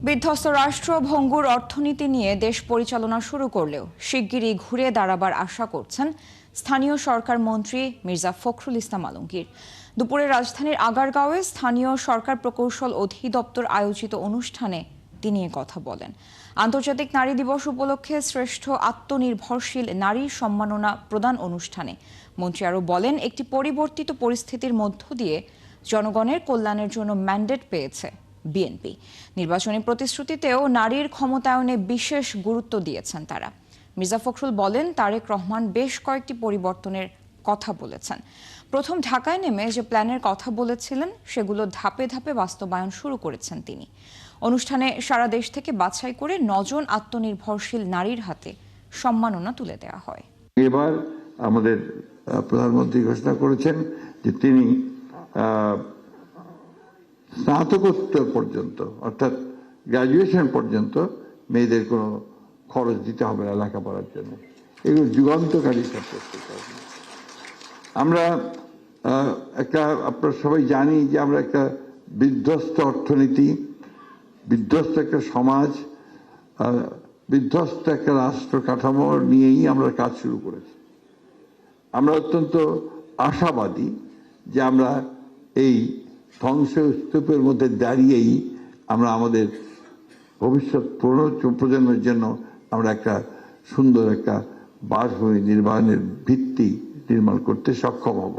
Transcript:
বিধ্বস্ত রাষ্ট্র ভঙ্গুর অর্থনীতি নিয়ে দেশ পরিচালনা শুরু করলেও শিগগিরই ঘুরে দাঁড়াবার আশা করছেন স্থানীয় সরকার মন্ত্রী মির্জা ফখরুল ইসলাম আলমগীর। দুপুরে রাজধানীর আগারগাঁওয়ে স্থানীয় সরকার প্রকৌশল অধিদপ্তর আয়োজিত অনুষ্ঠানে তিনি কথা বলেন। আন্তর্জাতিক নারী দিবস উপলক্ষে শ্রেষ্ঠ আত্মনির্ভরশীল নারী সম্মাননা প্রদান অনুষ্ঠানে মন্ত্রী আরও বলেন, একটি পরিবর্তিত পরিস্থিতির মধ্য দিয়ে জনগণের কল্যাণের জন্য ম্যান্ডেট পেয়েছে বিএনপি। নির্বাচনী প্রতিশ্রুতিতেও নারীর ক্ষমতায়নে বিশেষ গুরুত্ব দিয়েছেন তারা। মির্জা ফখরুল বলেন, তারেক রহমান বেশ কয়েকটি পরিবর্তনের কথা বলেছেন। প্রথম ঢাকায় নেমে যে প্ল্যানের কথা বলেছিলেন সেগুলো ধাপে ধাপে বাস্তবায়ন শুরু করেছেন তিনি। অনুষ্ঠানে সারা দেশ থেকে বাছাই করে 9 জন আত্মনির্ভরশীল নারীর হাতে সম্মাননা তুলে দেওয়া হয়। এবার আমাদের প্রধানমন্ত্রী ঘোষণা করেছেন যে তিনি স্নাতকোত্তর পর্যন্ত অর্থাৎ গ্রাজুয়েশন পর্যন্ত মেয়েদের কোনো খরচ দিতে হবে না লেখাপড়ার জন্য। এগুলো যুগান্তকারী আমরা আপনারা সবাই জানি যে আমরা একটা বিধ্বস্ত অর্থনীতি, বিধ্বস্ত একটা সমাজ, বিধ্বস্ত একটা রাষ্ট্র কাঠামো নিয়েই আমরা কাজ শুরু করেছি। আমরা অত্যন্ত আশাবাদী যে আমরা এই ধ্বংসস্তূপের মধ্যে দাঁড়িয়েই আমরা আমাদের ভবিষ্যৎ প্রজন্মের জন্য আমরা একটা সুন্দর একটা বাসভূমি নির্মাণের ভিত্তি নির্মাণ করতে সক্ষম হব।